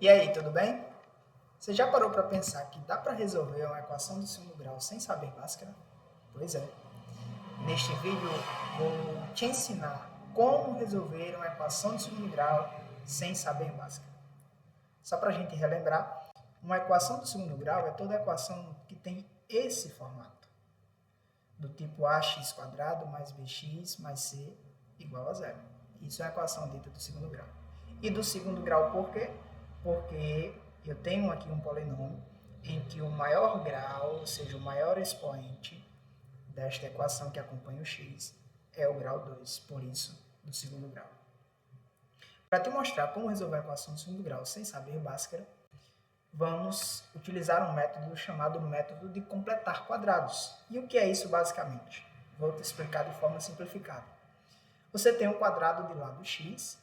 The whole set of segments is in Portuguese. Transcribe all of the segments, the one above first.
E aí, tudo bem? Você já parou para pensar que dá para resolver uma equação de segundo grau sem saber Bhaskara? Pois é. Neste vídeo vou te ensinar como resolver uma equação de segundo grau sem saber Bhaskara. Só para a gente relembrar, uma equação de segundo grau é toda equação que tem esse formato, do tipo ax² mais bx mais c igual a zero. Isso é a equação dita do segundo grau. E do segundo grau por quê? Porque eu tenho aqui um polinômio em que o maior grau, ou seja, o maior expoente desta equação que acompanha o x, é o grau 2, por isso, do segundo grau. Para te mostrar como resolver a equação do segundo grau sem saber Bhaskara, vamos utilizar um método chamado método de completar quadrados. E o que é isso basicamente? Vou te explicar de forma simplificada. Você tem um quadrado de lado x,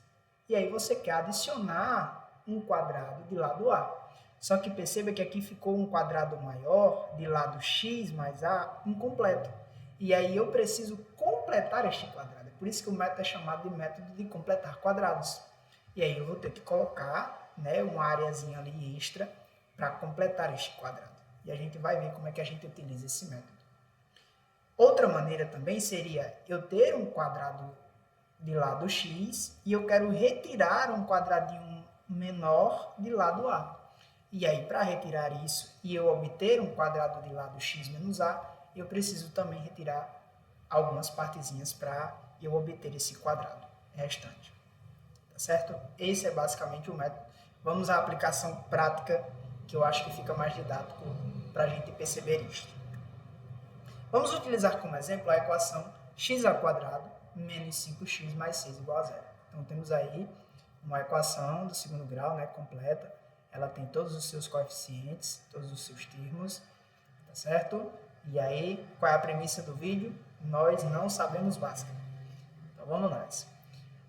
e aí você quer adicionar um quadrado de lado a. Só que perceba que aqui ficou um quadrado maior de lado x mais a incompleto. E aí eu preciso completar este quadrado. É por isso que o método é chamado de método de completar quadrados. E aí eu vou ter que colocar, né, uma areazinha ali extra para completar este quadrado. E a gente vai ver como é que a gente utiliza esse método. Outra maneira também seria eu ter um quadrado de lado x e eu quero retirar um quadradinho menor de lado a. E aí, para retirar isso e eu obter um quadrado de lado x menos a, eu preciso também retirar algumas partezinhas para eu obter esse quadrado restante. Tá certo? Esse é basicamente o método. Vamos à aplicação prática, que eu acho que fica mais didático para a gente perceber isso. Vamos utilizar como exemplo a equação x² menos 5x mais 6 igual a zero. Então, temos aí uma equação do segundo grau, né, completa. Ela tem todos os seus coeficientes, todos os seus termos, tá certo? E aí, qual é a premissa do vídeo? Nós não sabemos Bhaskara. Então, vamos nós.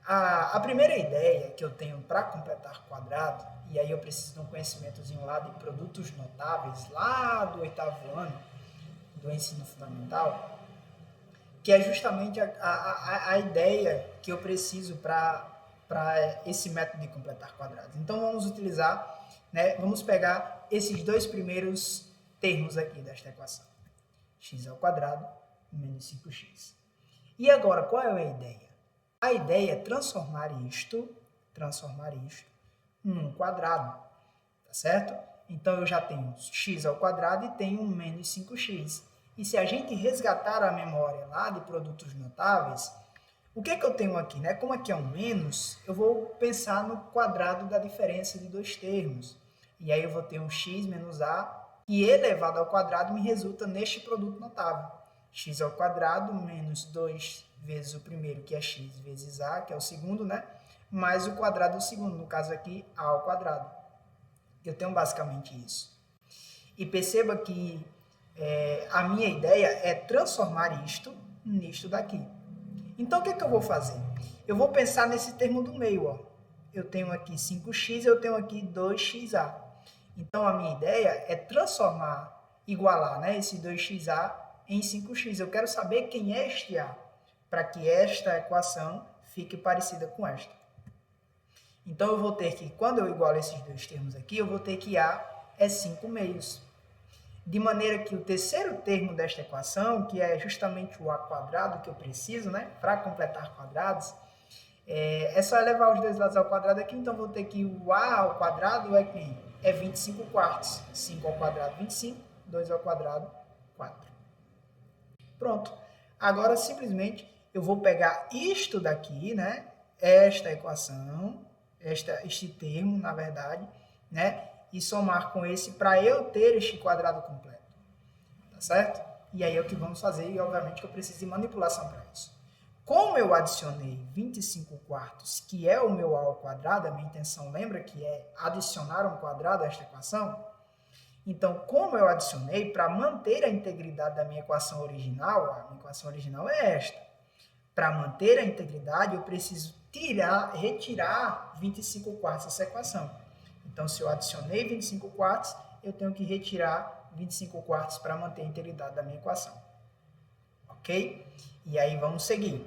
A primeira ideia que eu tenho para completar quadrado, e aí eu preciso de um conhecimentozinho lá de produtos notáveis, lá do 8º ano do ensino fundamental, que é justamente a ideia que eu preciso para esse método de completar quadrados. Então, vamos utilizar, né, vamos pegar esses dois primeiros termos aqui desta equação. x² menos 5x. E agora, qual é a ideia? A ideia é transformar isto num quadrado, tá certo? Então, eu já tenho x² e tenho menos 5x. E se a gente resgatar a memória lá de produtos notáveis, o que eu tenho aqui, né? Como aqui é um menos, eu vou pensar no quadrado da diferença de dois termos. E aí eu vou ter um x menos a, que elevado ao quadrado me resulta neste produto notável. x² menos 2 vezes o primeiro, que é x, vezes a, que é o segundo, né? Mais o quadrado do segundo, no caso aqui, a ao quadrado. Eu tenho basicamente isso. E perceba que a minha ideia é transformar isto nisto daqui. Então, o que eu vou fazer? Eu vou pensar nesse termo do meio. Ó. Eu tenho aqui 5x, eu tenho aqui 2xa. Então, a minha ideia é transformar, igualar, né, esse 2xa em 5x. Eu quero saber quem é este a, para que esta equação fique parecida com esta. Então, eu vou ter que, quando eu igualo esses dois termos aqui, eu vou ter que a é 5 meios. De maneira que o terceiro termo desta equação, que é justamente o a² que eu preciso, né, para completar quadrados, é só elevar os dois lados ao quadrado aqui, então vou ter que o a ao quadrado é quem? É 25 quartos. 5 ao quadrado, 25, 2 ao quadrado, 4. Pronto. Agora, simplesmente, eu vou pegar isto daqui, né, esta equação, este termo, na verdade, né, e somar com esse para eu ter este quadrado completo. Tá certo? E aí é o que vamos fazer, e obviamente que eu preciso de manipulação para isso. Como eu adicionei 25 quartos, que é o meu a ao quadrado, a minha intenção, lembra que é adicionar um quadrado a esta equação? Então, como eu adicionei, para manter a integridade da minha equação original, a minha equação original é esta. Para manter a integridade, eu preciso retirar 25 quartos dessa equação. Então, se eu adicionei 25 quartos, eu tenho que retirar 25 quartos para manter a integridade da minha equação. Ok? E aí, vamos seguir.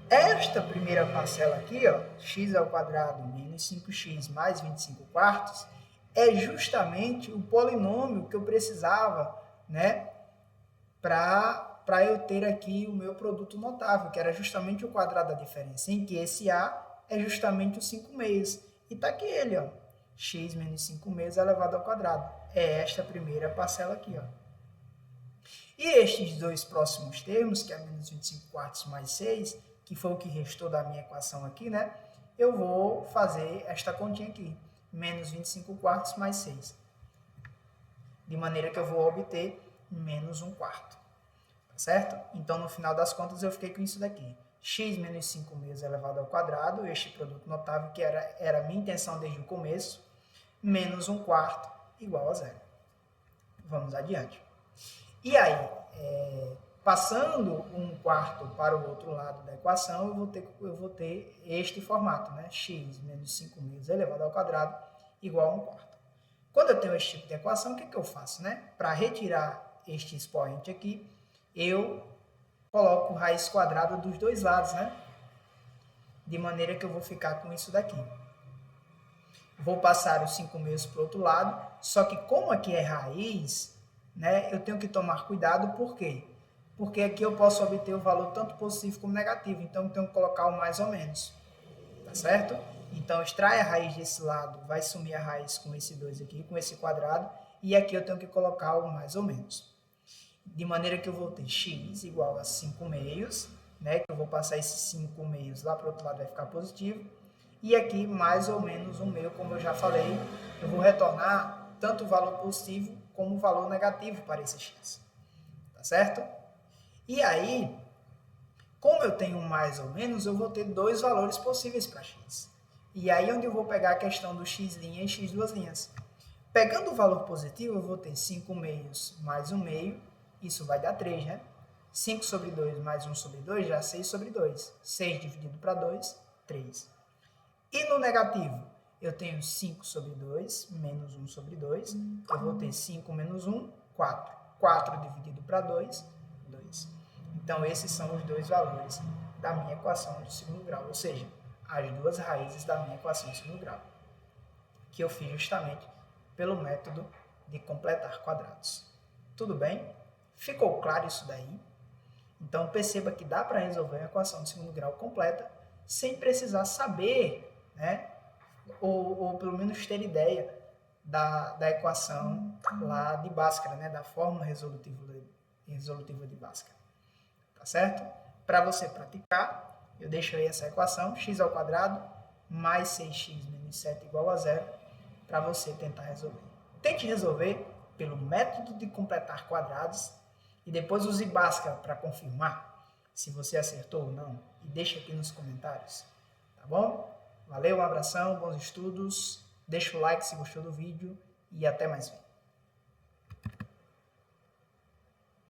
Esta primeira parcela aqui, ó, x ao quadrado menos 5x mais 25 quartos, é justamente o polinômio que eu precisava, né, para eu ter aqui o meu produto notável, que era justamente o quadrado da diferença, em que esse a é justamente os 5 meios. E está aqui ele, ó, x menos 5 meios elevado ao quadrado. É esta primeira parcela aqui, ó. E estes dois próximos termos, que é menos 25 quartos mais 6, que foi o que restou da minha equação aqui, né? Eu vou fazer esta continha aqui, menos 25 quartos mais 6. De maneira que eu vou obter menos 1 quarto. Tá certo? Então, no final das contas, eu fiquei com isso daqui. X menos 5 meios elevado ao quadrado, este produto notável que era a minha intenção desde o começo, menos 1 quarto igual a zero. Vamos adiante. E aí, passando 1 quarto para o outro lado da equação, eu vou ter este formato, né? X menos 5 meios elevado ao quadrado igual a 1 quarto. Quando eu tenho esse tipo de equação, o que eu faço, né? Para retirar este expoente aqui, eu coloco raiz quadrada dos dois lados, né? De maneira que eu vou ficar com isso daqui. Vou passar os 5 meios para o outro lado, só que como aqui é raiz, né, eu tenho que tomar cuidado, por quê? Porque aqui eu posso obter o valor tanto positivo como negativo, então eu tenho que colocar o mais ou menos, tá certo? Então, extrai a raiz desse lado, vai sumir a raiz com esse 2 aqui, com esse quadrado, e aqui eu tenho que colocar o mais ou menos. De maneira que eu vou ter x igual a 5 meios, né, que eu vou passar esses 5 meios lá para o outro lado, vai ficar positivo, e aqui mais ou menos 1 meio, como eu já falei, eu vou retornar tanto o valor positivo como o valor negativo para esse x, tá certo? E aí, como eu tenho mais ou menos, eu vou ter dois valores possíveis para x. E aí onde eu v' pegar a questão do x' e x duas linhas. Pegando o valor positivo, eu vou ter 5 meios mais 1 meio, isso vai dar 3, né? 5 sobre 2 mais 1 sobre 2 dá 6 sobre 2. 6 dividido para 2, 3. E no negativo, eu tenho 5 sobre 2 menos 1 sobre 2. Eu vou ter 5 menos 1, 4. 4 dividido para 2, 2. Então, esses são os dois valores da minha equação de segundo grau, ou seja, as duas raízes da minha equação de segundo grau, que eu fiz justamente pelo método de completar quadrados. Tudo bem? Ficou claro isso daí? Então, perceba que dá para resolver uma equação de segundo grau completa sem precisar saber, né, ou pelo menos ter ideia da equação lá de Bhaskara, né, da fórmula resolutiva de Bhaskara. Tá certo? Para você praticar, eu deixo aí essa equação, x ao quadrado mais 6x menos 7 igual a zero, para você tentar resolver. Tente resolver pelo método de completar quadrados e depois use Bhaskara para confirmar se você acertou ou não. E deixa aqui nos comentários, tá bom? Valeu, um abração, bons estudos, deixa o like se gostou do vídeo e até mais vídeo.